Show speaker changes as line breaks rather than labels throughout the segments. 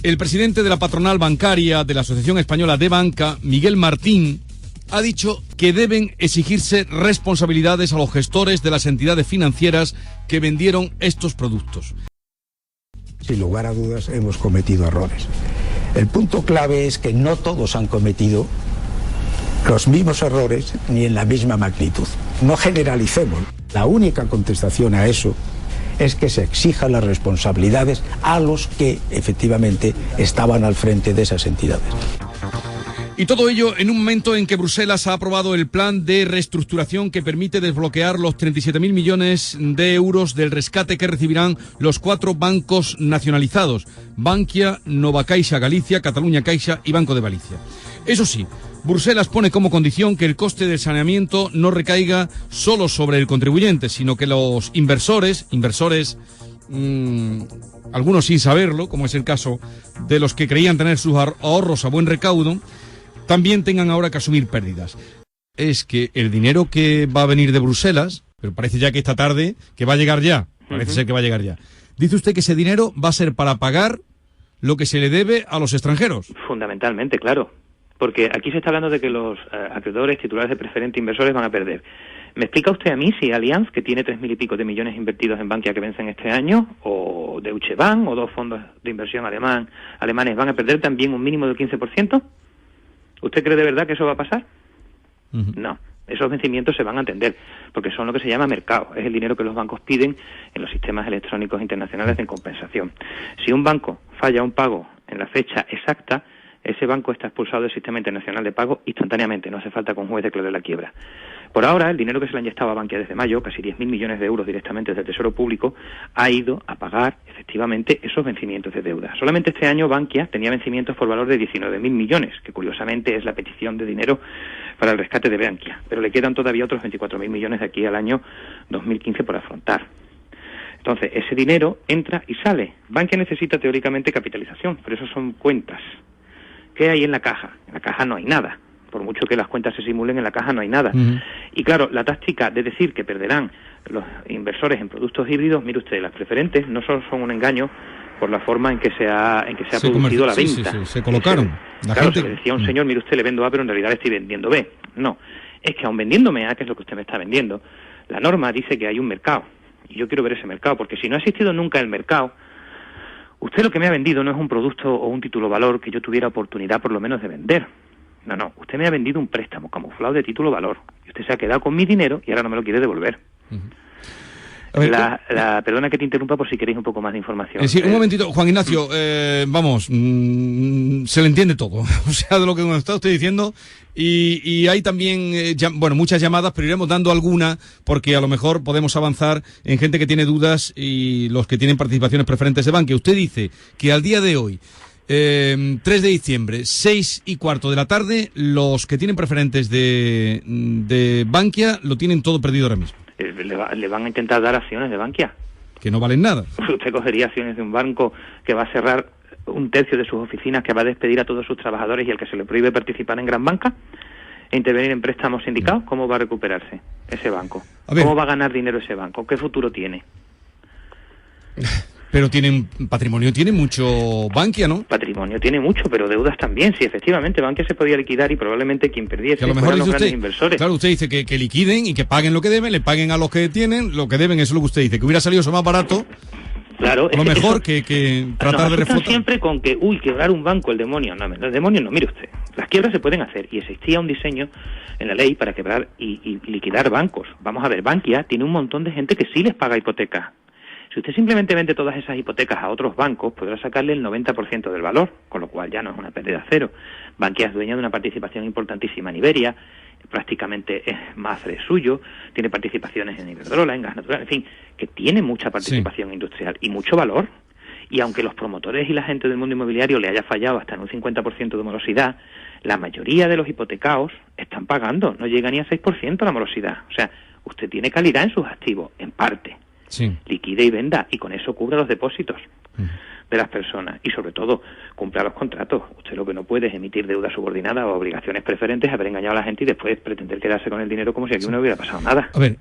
El presidente de la patronal bancaria de la Asociación Española de Banca, Miguel Martín, ha dicho que deben exigirse responsabilidades a los gestores de las entidades financieras que vendieron estos productos.
Sin lugar a dudas hemos cometido errores. El punto clave es que no todos han cometido los mismos errores ni en la misma magnitud. No generalicemos. La única contestación a eso es que se exijan las responsabilidades a los que efectivamente estaban al frente de esas entidades.
Y todo ello en un momento en que Bruselas ha aprobado el plan de reestructuración que permite desbloquear los 37.000 millones de euros del rescate que recibirán los 4 bancos nacionalizados: Bankia, Nova Caixa Galicia, Catalunya Caixa y Banco de Galicia. Eso sí, Bruselas pone como condición que el coste del saneamiento no recaiga solo sobre el contribuyente, sino que los inversores, algunos sin saberlo, como es el caso de los que creían tener sus ahorros a buen recaudo, también tengan ahora que asumir pérdidas. Es que el dinero que va a venir de Bruselas, pero parece ya que esta tarde, que va a llegar ya, parece ser que va a llegar ya. Dice usted que ese dinero va a ser para pagar lo que se le debe a los extranjeros.
Fundamentalmente, claro. Porque aquí se está hablando de que los acreedores, titulares de preferente, inversores van a perder. ¿Me explica usted a mí si Allianz, que tiene 3.000 y pico de millones invertidos en Bankia que vencen este año, o Deutsche Bank, o 2 fondos de inversión alemanes, van a perder también un mínimo del 15%? ¿Usted cree de verdad que eso va a pasar? No. Esos vencimientos se van a atender, porque son lo que se llama mercado. Es el dinero que los bancos piden en los sistemas electrónicos internacionales de compensación. Si un banco falla un pago en la fecha exacta, ese banco está expulsado del sistema internacional de pago instantáneamente, no hace falta que un juez declare la quiebra. Por ahora, el dinero que se le ha inyectado a Bankia desde mayo, casi 10.000 millones de euros directamente desde el Tesoro Público, ha ido a pagar efectivamente esos vencimientos de deuda. Solamente este año Bankia tenía vencimientos por valor de 19.000 millones, que curiosamente es la petición de dinero para el rescate de Bankia, pero le quedan todavía otros 24.000 millones de aquí al año 2015 por afrontar. Entonces, ese dinero entra y sale. Bankia necesita teóricamente capitalización, pero eso son cuentas. ¿Qué hay en la caja? En la caja no hay nada. Por mucho que las cuentas se simulen, en la caja no hay nada. Y claro, la táctica de decir que perderán los inversores en productos híbridos, mire usted, las preferentes no solo son un engaño por la forma en que se ha producido la venta.
Sí, se colocaron.
Claro, se le decía a un señor, mire usted, le vendo A, pero en realidad le estoy vendiendo B. No, es que aun vendiéndome A, que es lo que usted me está vendiendo, la norma dice que hay un mercado. Y yo quiero ver ese mercado, porque si no ha existido nunca el mercado, usted lo que me ha vendido no es un producto o un título valor que yo tuviera oportunidad por lo menos de vender. No, usted me ha vendido un préstamo camuflado de título valor. Y usted se ha quedado con mi dinero y ahora no me lo quiere devolver. Perdona que te interrumpa por si queréis un poco más de información.
Sí, un momentito, Juan Ignacio, se le entiende todo, o sea, de lo que nos está usted diciendo, y hay también, muchas llamadas, pero iremos dando alguna, porque a lo mejor podemos avanzar en gente que tiene dudas y los que tienen participaciones preferentes de Bankia. Usted dice que al día de hoy, 3 de diciembre, 6:15 de la tarde, los que tienen preferentes de Bankia lo tienen todo perdido ahora mismo.
Le van a intentar dar acciones de Bankia.
Que no valen nada.
Usted cogería acciones de un banco que va a cerrar 1/3 de sus oficinas, que va a despedir a todos sus trabajadores y al que se le prohíbe participar en gran banca e intervenir en préstamos sindicados. ¿Cómo va a recuperarse ese banco? ¿Cómo va a ganar dinero ese banco? ¿Qué futuro tiene?
Pero patrimonio tiene mucho Bankia, ¿no?
Patrimonio tiene mucho, pero deudas también. Sí, efectivamente, Bankia se podía liquidar y probablemente quien perdiese
fueran los
grandes inversores.
Claro, usted dice que liquiden y que paguen lo que deben, le paguen a los que tienen lo que deben, eso es lo que usted dice, que hubiera salido eso más barato.
Claro,
lo mejor que tratar de reflotar.
Siempre con que, quebrar un banco, el demonio. No, el demonio no, mire usted. Las quiebras se pueden hacer y existía un diseño en la ley para quebrar y liquidar bancos. Vamos a ver, Bankia tiene un montón de gente que sí les paga hipotecas. Si usted simplemente vende todas esas hipotecas a otros bancos, podrá sacarle el 90% del valor, con lo cual ya no es una pérdida cero. Bankia es dueña de una participación importantísima en Iberia, prácticamente es madre suyo, tiene participaciones en Iberdrola, en gas natural, en fin, que tiene mucha participación industrial y mucho valor. Y aunque los promotores y la gente del mundo inmobiliario le haya fallado hasta en un 50% de morosidad, la mayoría de los hipotecados están pagando, no llega ni a 6% la morosidad. O sea, usted tiene calidad en sus activos, en parte.
Sí.
Liquide y venda, y con eso cubra los depósitos de las personas y sobre todo cumpla los contratos. Usted lo que no puede es emitir deuda subordinada o obligaciones preferentes, haber engañado a la gente y después pretender quedarse con el dinero como si aquí no hubiera pasado nada.
A ver,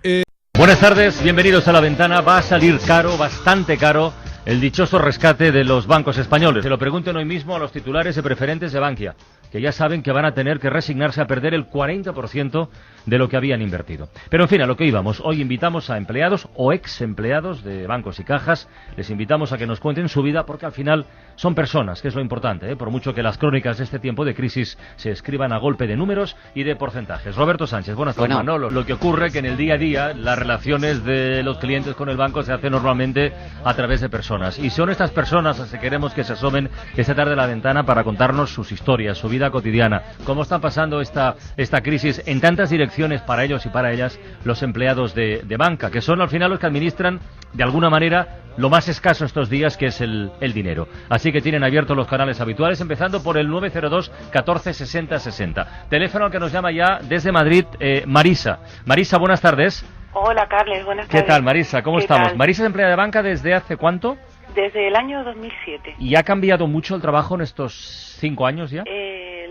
Buenas tardes, bienvenidos a La Ventana. Va a salir caro, bastante caro, el dichoso rescate de los bancos españoles. Se lo pregunten hoy mismo a los titulares de preferentes de Bankia, que ya saben que van a tener que resignarse a perder el 40% de lo que habían invertido. Pero en fin, a lo que íbamos. Hoy invitamos a empleados o ex empleados de bancos y cajas. Les invitamos a que nos cuenten su vida, porque al final son personas, que es lo importante, ¿eh? Por mucho que las crónicas de este tiempo de crisis se escriban a golpe de números y de porcentajes. Roberto Sánchez, buenas tardes. Manolo, lo que ocurre es que en el día a día las relaciones de los clientes con el banco se hacen normalmente a través de personas. Y son estas personas las que queremos que se asomen esta tarde a la ventana para contarnos sus historias, su vida cotidiana, cómo están pasando esta crisis en tantas direcciones para ellos y para ellas, los empleados de banca, que son al final los que administran de alguna manera lo más escaso estos días, que es el dinero. Así que tienen abiertos los canales habituales, empezando por el 902 14 60 60. Teléfono al que nos llama ya desde Madrid, Marisa. Marisa, buenas tardes.
Hola, Carles, buenas tardes.
¿Qué tal, Marisa? ¿Cómo estamos? Tal? Marisa es empleada de banca desde ¿hace cuánto?
Desde el año 2007.
¿Y ha cambiado mucho el trabajo en estos 5 años ya?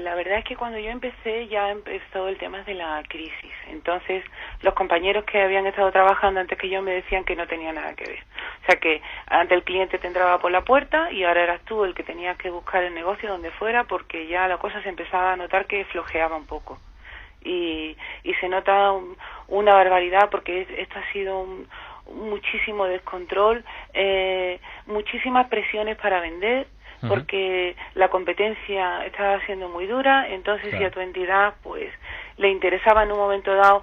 La verdad es que cuando yo empecé ya empezó el tema de la crisis. Entonces, los compañeros que habían estado trabajando antes que yo me decían que no tenía nada que ver. O sea que antes el cliente te entraba por la puerta y ahora eras tú el que tenías que buscar el negocio donde fuera, porque ya la cosa se empezaba a notar que flojeaba un poco. Y se nota una barbaridad, porque esto ha sido muchísimo descontrol, muchísimas presiones para vender, porque la competencia estaba siendo muy dura. Entonces, claro, si a tu entidad pues le interesaba en un momento dado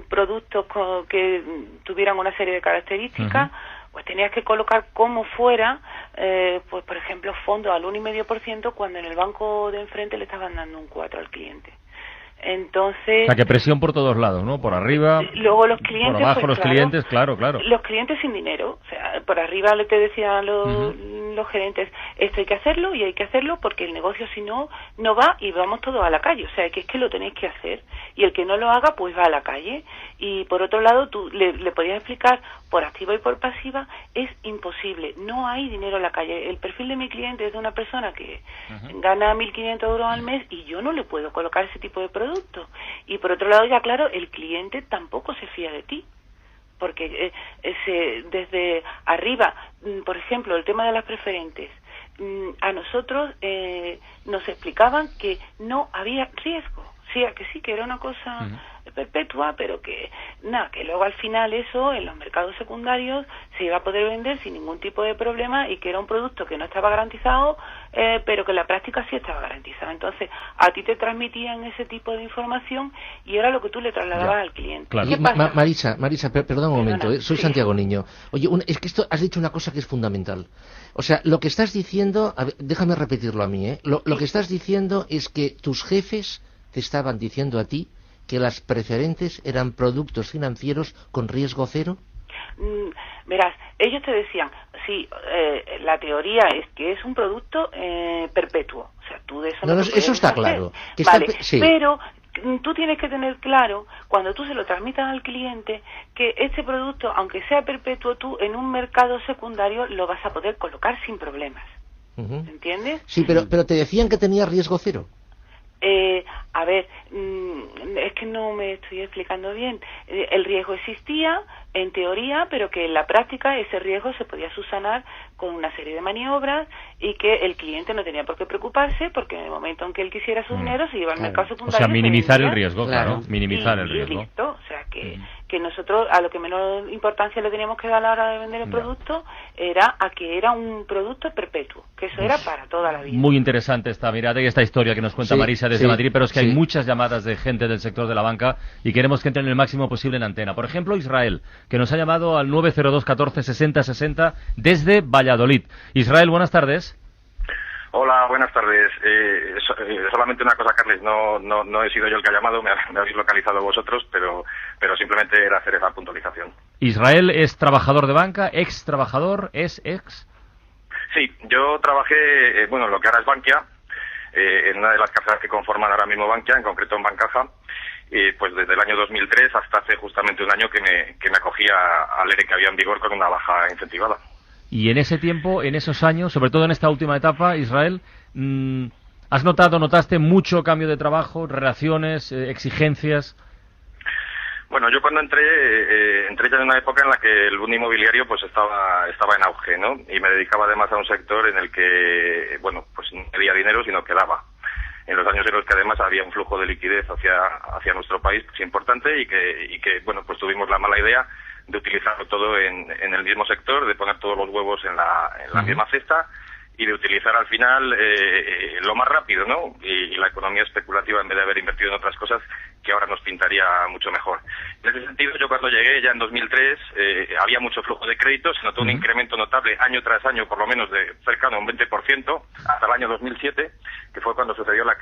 productos que tuvieran una serie de características, pues tenías que colocar como fuera, pues por ejemplo, fondos al 1,5%, cuando en el banco de enfrente le estaban dando un 4% al cliente. Entonces,
o sea, que presión por todos lados, ¿no? Por arriba,
luego los clientes,
por abajo,
pues,
los
claro,
clientes, claro.
Los clientes sin dinero, o sea, por arriba te decían los gerentes, esto hay que hacerlo y hay que hacerlo porque el negocio si no va y vamos todos a la calle, o sea, que es que lo tenéis que hacer, y el que no lo haga pues va a la calle. Y por otro lado tú le podías explicar por activa y por pasiva, es imposible, no hay dinero en la calle. El perfil de mi cliente es de una persona que gana 1.500 euros al mes y yo no le puedo colocar ese tipo de producto. Y por otro lado, ya claro, el cliente tampoco se fía de ti, porque desde arriba, por ejemplo, el tema de las preferentes, a nosotros nos explicaban que no había riesgo, que era una cosa perpetua, pero que luego al final eso en los mercados secundarios se iba a poder vender sin ningún tipo de problema, y que era un producto que no estaba garantizado, pero que en la práctica sí estaba garantizado. Entonces a ti te transmitían ese tipo de información y era lo que tú le trasladabas al cliente.
Claro. Marisa, perdón un momento, soy Santiago Niño. Oye, es que esto has dicho una cosa que es fundamental. O sea, lo que estás diciendo, a ver, déjame repetirlo a mí, lo que estás diciendo es que tus jefes te estaban diciendo a ti que las preferentes eran productos financieros con riesgo cero.
Verás, ellos te decían, sí, la teoría es que es un producto perpetuo, o sea, tú de eso no
eso está hacer. Claro. Que
vale,
sí.
Pero tú tienes que tener claro, cuando tú se lo transmitas al cliente, que este producto, aunque sea perpetuo, tú en un mercado secundario lo vas a poder colocar sin problemas. ¿Entiendes?
Sí, pero te decían que tenía riesgo cero.
A ver, es que no me estoy explicando bien. El riesgo existía en teoría, pero que en la práctica ese riesgo se podía subsanar con una serie de maniobras, y que el cliente no tenía por qué preocuparse, porque en el momento en que él quisiera su dinero se iba al mercado secundario.
O sea, minimizar el riesgo, claro, minimizar el riesgo.
Y listo, o sea, que nosotros a lo que menos importancia le teníamos que dar a la hora de vender el producto era a que era un producto perpetuo, que eso era para toda la vida.
Muy interesante esta mirada y esta historia que nos cuenta Marisa desde Madrid, pero es que hay muchas llamadas de gente del sector de la banca y queremos que entren el máximo posible en antena. Por ejemplo, Israel, que nos ha llamado al 902 14 60 60 desde Valladolid. Israel, buenas tardes.
Hola, buenas tardes. Solamente una cosa, Carles, no he sido yo el que ha llamado, me habéis localizado vosotros, pero simplemente era hacer esa puntualización.
Israel es trabajador de banca, ex trabajador, es ex.
Sí, yo trabajé, lo que ahora es Bankia, en una de las carteras que conforman ahora mismo Bankia, en concreto en Bancaja, pues desde el año 2003 hasta hace justamente un año que me acogí al ERE que había en vigor con una baja incentivada.
Y en ese tiempo, en esos años, sobre todo en esta última etapa, Israel, notaste mucho cambio de trabajo, relaciones, exigencias?
Bueno, yo cuando entré ya en una época en la que el boom inmobiliario pues estaba en auge, ¿no? Y me dedicaba además a un sector en el que, bueno, pues no había dinero, sino que daba. En los años en los que además había un flujo de liquidez hacia nuestro país pues importante y que bueno, pues tuvimos la mala idea de utilizarlo todo en el mismo sector, de poner todos los huevos en la misma cesta y de utilizar al final lo más rápido, ¿no? Y la economía especulativa en vez de haber invertido en otras cosas que ahora nos pintaría mucho mejor. En ese sentido, yo cuando llegué ya en 2003 había mucho flujo de crédito, se notó un incremento notable año tras año, por lo menos de cercano a un 20%, hasta el año 2007, que fue cuando sucedió la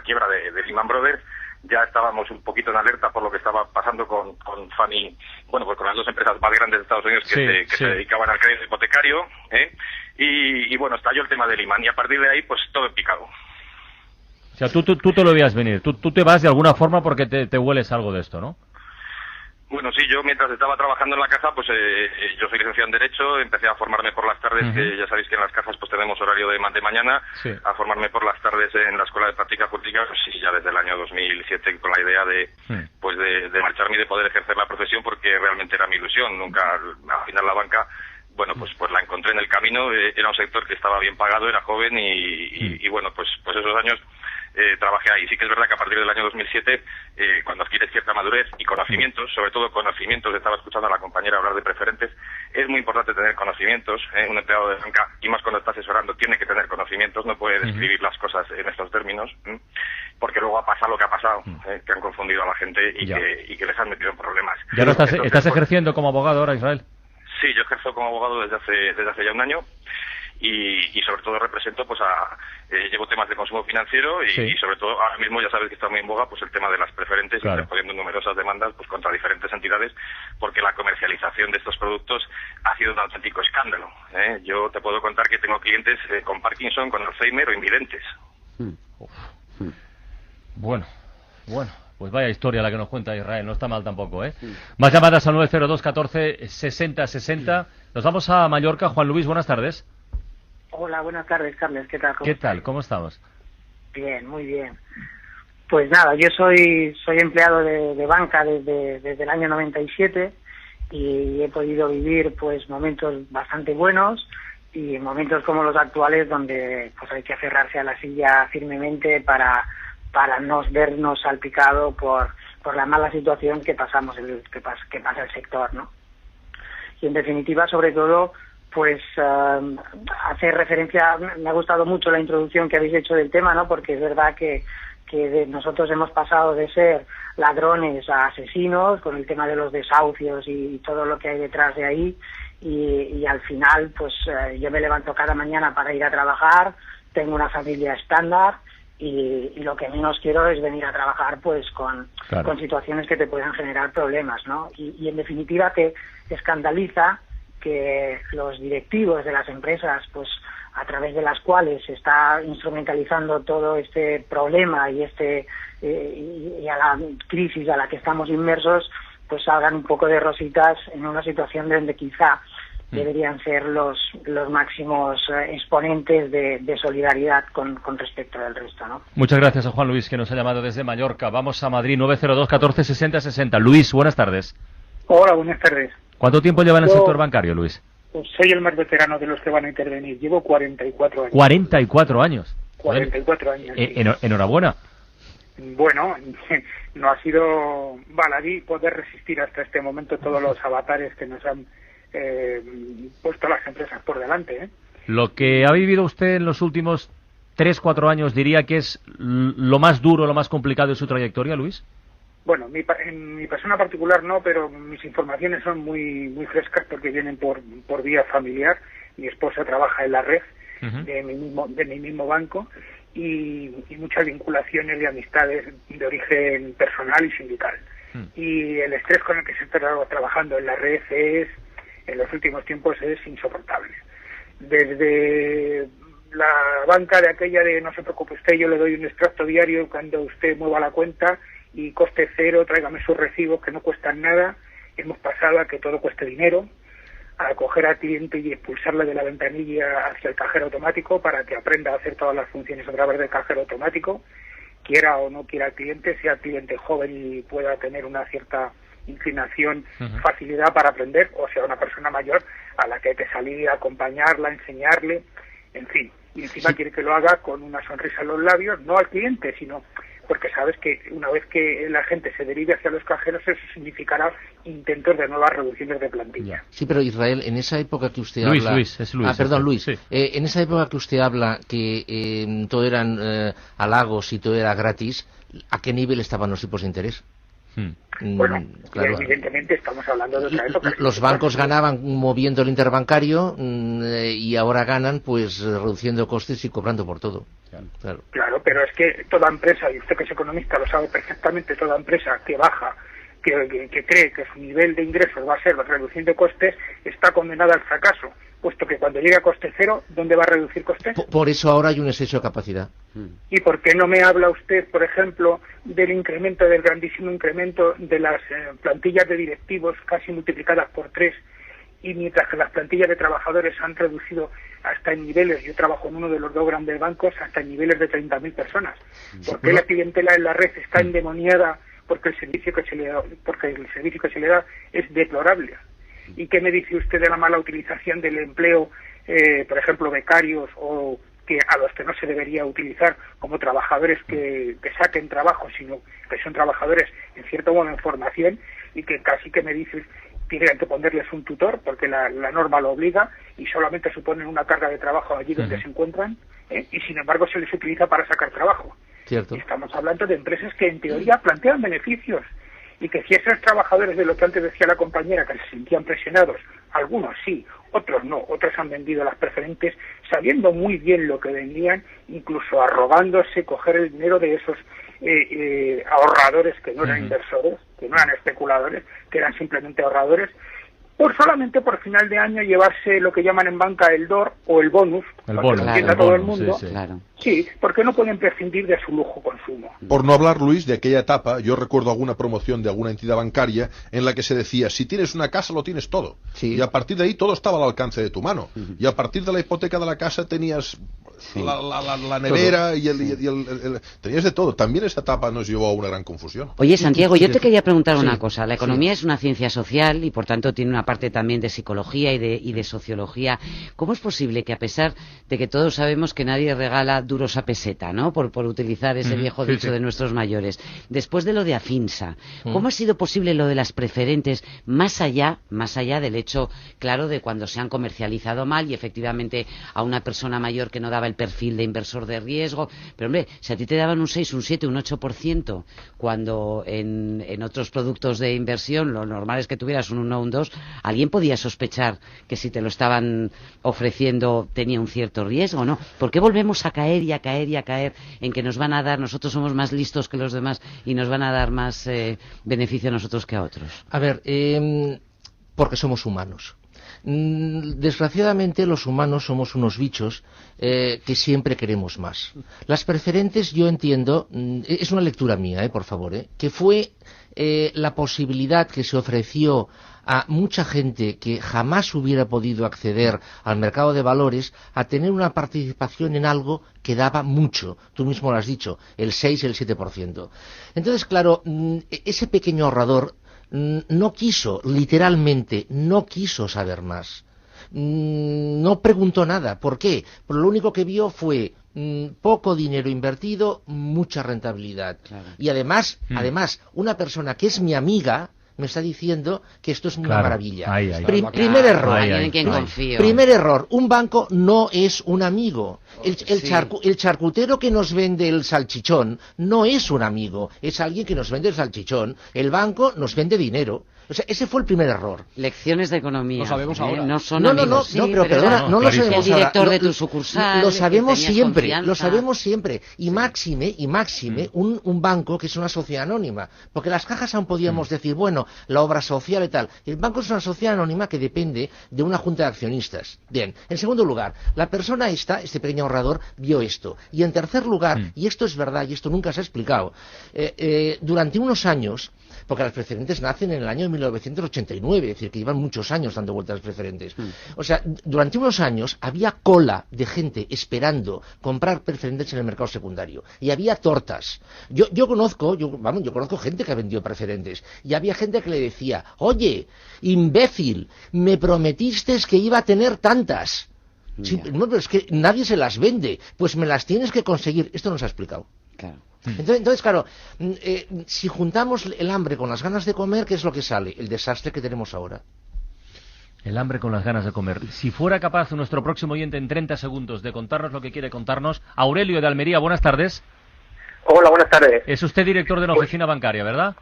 quiebra de Lehman Brothers. Ya estábamos un poquito en alerta por lo que estaba pasando con Fannie, bueno, pues con las dos empresas más grandes de Estados Unidos que se dedicaban al crédito hipotecario, y bueno, estalló el tema de Lehman, y a partir de ahí, pues todo en picado.
O sea, tú te lo veías venir, tú te vas de alguna forma porque te hueles algo de esto, ¿no?
Bueno, sí, yo mientras estaba trabajando en la caja, pues yo soy licenciado en Derecho, empecé a formarme por las tardes, que ya sabéis que en las cajas pues tenemos horario de mañana, a formarme por las tardes en la Escuela de Práctica Jurídica, pues sí, ya desde el año 2007 con la idea de marcharme y de poder ejercer la profesión, porque realmente era mi ilusión. Nunca, al final la banca, bueno, pues la encontré en el camino, era un sector que estaba bien pagado, era joven y bueno, pues esos años trabajé ahí. Sí que es verdad que a partir del año 2007, cuando adquieres cierta madurez y conocimientos, sobre todo conocimientos, estaba escuchando a la compañera hablar de preferentes, es muy importante tener conocimientos. Un empleado de banca, y más cuando está asesorando, tiene que tener conocimientos, no puede describir las cosas en estos términos, porque luego ha pasado lo que ha pasado, que han confundido a la gente y que les han metido en problemas.
¿Ya no estás ejerciendo como abogado ahora, Israel?
Sí, yo ejerzo como abogado desde hace ya un año. Y sobre todo represento pues llevo temas de consumo financiero y sobre todo ahora mismo ya sabes que está muy en boga pues el tema de las preferentes, y respondiendo numerosas demandas pues contra diferentes entidades, porque la comercialización de estos productos ha sido un auténtico escándalo. Yo te puedo contar que tengo clientes con Parkinson, con Alzheimer o invidentes.
Bueno, pues vaya historia la que nos cuenta Israel, no está mal tampoco, ¿eh? Más llamadas al 902 14 60 60. Nos vamos a Mallorca. Juan Luis, buenas tardes.
Hola, buenas tardes, Carles. ¿Qué tal?
¿Qué tal? ¿Cómo estamos?
Bien, muy bien. Pues nada, yo soy empleado de banca desde el año 97 y he podido vivir pues momentos bastante buenos y momentos como los actuales donde pues hay que aferrarse a la silla firmemente para no vernos salpicado por la mala situación que pasa el sector, ¿no? Y en definitiva, sobre todo, pues hacer referencia, me ha gustado mucho la introducción que habéis hecho del tema, ¿no? Porque es verdad que nosotros hemos pasado de ser ladrones a asesinos con el tema de los desahucios y todo lo que hay detrás de ahí, y al final pues yo me levanto cada mañana para ir a trabajar, tengo una familia estándar y lo que menos quiero es venir a trabajar pues con situaciones que te puedan generar problemas, ¿no? Y en definitiva te escandaliza que los directivos de las empresas, pues a través de las cuales se está instrumentalizando todo este problema y y a la crisis a la que estamos inmersos, pues salgan un poco de rositas en una situación donde quizá deberían ser los máximos exponentes de solidaridad con respecto del resto, ¿no?
Muchas gracias a Juan Luis, que nos ha llamado desde Mallorca. Vamos a Madrid, 902 14 60 60. Luis, buenas tardes.
Hola, buenas tardes.
¿Cuánto tiempo lleva en el sector bancario, Luis?
Pues soy el más veterano de los que van a intervenir. Llevo 44 años.
44 años.
44 años. Sí.
Enhorabuena.
Bueno, no ha sido baladí poder resistir hasta este momento todos los avatares que nos han puesto las empresas por delante, ¿eh?
Lo que ha vivido usted en los últimos 3-4 años, diría que es lo más duro, lo más complicado de su trayectoria, Luis.
Bueno, en mi persona particular no, pero mis informaciones son muy frescas porque vienen por vía familiar. Mi esposa trabaja en la red de mi mismo banco y muchas vinculaciones de amistades de origen personal y sindical. Y el estrés con el que se está trabajando en la red en los últimos tiempos es insoportable. Desde la banca de aquella de no se preocupe usted, yo le doy un extracto diario cuando usted mueva la cuenta y coste cero, tráigame sus recibos que no cuestan nada. Hemos pasado a que todo cueste dinero, a coger al cliente y expulsarle de la ventanilla hacia el cajero automático para que aprenda a hacer todas las funciones a través del cajero automático, quiera o no quiera el cliente, sea cliente joven y pueda tener una cierta inclinación, facilidad para aprender, o sea, una persona mayor a la que hay que salir, acompañarla, enseñarle, en fin. Y encima quiere que lo haga con una sonrisa en los labios, no al cliente, sino porque sabes que una vez que la gente se derive hacia los cajeros, eso significará intentos de nuevas reducciones de plantilla.
Sí, pero Israel, en esa época que usted
Luis,
habla... Luis.
Sí.
En esa época que usted habla que todo eran halagos y todo era gratis, ¿a qué nivel estaban los tipos de interés?
Bueno,
claro.
Evidentemente estamos hablando de otra época.
Los bancos ganaban moviendo el interbancario y ahora ganan pues reduciendo costes y cobrando por todo.
Claro, pero es que toda empresa, y usted que es economista lo sabe perfectamente, toda empresa que baja, que cree que su nivel de ingresos va a ser la reducción de costes, está condenada al fracaso, puesto que cuando llegue a coste cero, ¿dónde va a reducir costes?
Por eso ahora hay un exceso de capacidad.
¿Y por qué no me habla usted, por ejemplo, del grandísimo incremento de las plantillas de directivos casi multiplicadas por 3, y mientras que las plantillas de trabajadores han reducido hasta en niveles, yo trabajo en uno de los 2 grandes bancos, hasta en niveles de 30.000 personas? ¿Por qué la clientela en la red está endemoniada porque el servicio que se le da es deplorable? ¿Y qué me dice usted de la mala utilización del empleo, por ejemplo, becarios o que a los que no se debería utilizar como trabajadores que saquen trabajo, sino que son trabajadores en cierto modo en formación, y que casi que me dice tienen que ponerles un tutor porque la norma lo obliga y solamente suponen una carga de trabajo allí donde se encuentran, y sin embargo se les utiliza para sacar trabajo?
Cierto.
Y estamos hablando de empresas que en teoría plantean beneficios, y que si esos trabajadores, de lo que antes decía la compañera, que se sentían presionados, algunos sí, otros no, otros han vendido las preferentes sabiendo muy bien lo que vendían, incluso arrogándose coger el dinero de esos ahorradores que no eran inversores, que no eran especuladores, que eran simplemente ahorradores, solamente por final de año llevarse lo que llaman en banca el DOR o el bonus, para que lo entienda todo el mundo. Sí, porque no pueden prescindir de su lujo consumo.
Por no hablar, Luis, de aquella etapa, yo recuerdo alguna promoción de alguna entidad bancaria en la que se decía, si tienes una casa lo tienes todo. Y a partir de ahí todo estaba al alcance de tu mano. Y a partir de la hipoteca de la casa tenías la nevera y tenías de todo. También esa etapa nos llevó a una gran confusión.
Oye, Santiago, yo te quería preguntar una cosa. La economía es una ciencia social y por tanto tiene una parte también de psicología y de sociología. ¿Cómo es posible que, a pesar de que todos sabemos que nadie regala duros a peseta, ¿no? Por utilizar ese viejo dicho de nuestros mayores, después de lo de Afinsa, ¿cómo ha sido posible lo de las preferentes más allá del hecho, claro, de cuando se han comercializado mal y efectivamente a una persona mayor que no daba el perfil de inversor de riesgo? Pero hombre, si a ti te daban un 6, un 7, un 8%, cuando en otros productos de inversión lo normal es que tuvieras un 1 o un 2, alguien podía sospechar que si te lo estaban ofreciendo tenía un cierto riesgo, ¿no? ¿Por qué volvemos a caer y a caer y a caer en que nos van a dar, nosotros somos más listos que los demás y nos van a dar más beneficio a nosotros que a otros?
A ver, porque somos humanos. Desgraciadamente los humanos somos unos bichos que siempre queremos más. Las preferentes, yo entiendo, es una lectura mía, por favor, que fue la posibilidad que se ofreció a mucha gente que jamás hubiera podido acceder al mercado de valores a tener una participación en algo que daba mucho. Tú mismo lo has dicho, el 6, el 7%. Entonces, claro, ese pequeño ahorrador no quiso, literalmente, no quiso saber más. No preguntó nada. ¿Por qué? Porque lo único que vio fue poco dinero invertido, mucha rentabilidad. Claro. Y además, una persona que es mi amiga me está diciendo que esto es una maravilla. Primer error. Primer error. Un banco no es un amigo. El charcutero que nos vende el salchichón no es un amigo. Es alguien que nos vende el salchichón. El banco nos vende dinero. O sea, ese fue el primer error.
Lecciones de economía.
Lo sabemos ahora.
No son amigos.
No, pero perdona, no lo sabemos ahora.
El director de tu sucursal.
Lo sabemos siempre. Y máxime, un banco que es una sociedad anónima. Porque las cajas aún podíamos decir, bueno, la obra social y tal. El banco es una sociedad anónima que depende de una junta de accionistas. Bien. En segundo lugar, la persona este pequeño ahorrador, vio esto. Y en tercer lugar, y esto es verdad, y esto nunca se ha explicado, durante unos años, porque las preferentes nacen en el año 1989, es decir, que llevan muchos años dando vueltas las preferentes. O sea, durante unos años había cola de gente esperando comprar preferentes en el mercado secundario. Y había tortas. Yo conozco gente que ha vendido preferentes. Y había gente gente que le decía, oye, imbécil, me prometiste que iba a tener tantas. Sí, no, pero es que nadie se las vende, pues me las tienes que conseguir. Esto no se ha explicado.
Claro.
Entonces, claro, si juntamos el hambre con las ganas de comer, ¿qué es lo que sale? El desastre que tenemos ahora.
El hambre con las ganas de comer. Si fuera capaz nuestro próximo oyente en 30 segundos de contarnos lo que quiere contarnos, Aurelio de Almería, buenas tardes.
Hola, buenas tardes.
Es usted director de una oficina bancaria, ¿verdad?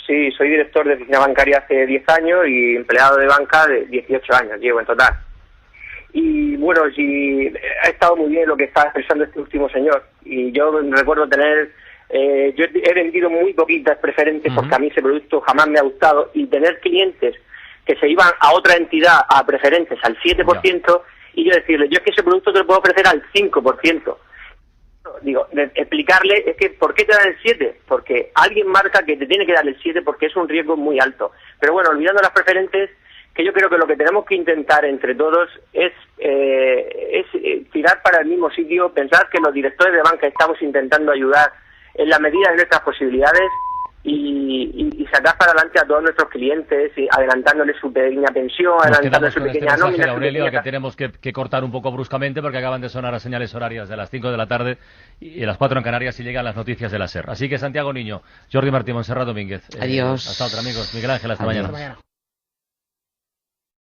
Sí,
soy director de oficina bancaria hace 10 años y empleado de banca de 18 años, llevo en total. Y bueno, sí, ha estado muy bien lo que estaba expresando este último señor. Y yo recuerdo tener, yo he vendido muy poquitas preferentes porque a mí ese producto jamás me ha gustado, y tener clientes que se iban a otra entidad a preferentes al 7%, y yo decirle, yo es que ese producto te lo puedo ofrecer al 5%. Digo, explicarle, es que ¿por qué te dan el 7? Porque alguien marca que te tiene que dar el 7 porque es un riesgo muy alto. Pero bueno, olvidando las preferentes, que yo creo que lo que tenemos que intentar entre todos es tirar para el mismo sitio, pensar que los directores de banca estamos intentando ayudar en la medida de nuestras posibilidades y sacar para adelante a todos nuestros clientes, y adelantándoles su pequeña pensión, adelantándoles su pequeña nómina.
Aurelio, que tenemos que cortar un poco bruscamente porque acaban de sonar las señales horarias de las 5 de la tarde y a las 4 en Canarias y llegan las noticias de la SER. Así que Santiago Niño, Jordi Martí, Montserrat Domínguez.
Adiós.
Hasta otra, amigos. Miguel Ángel, hasta mañana.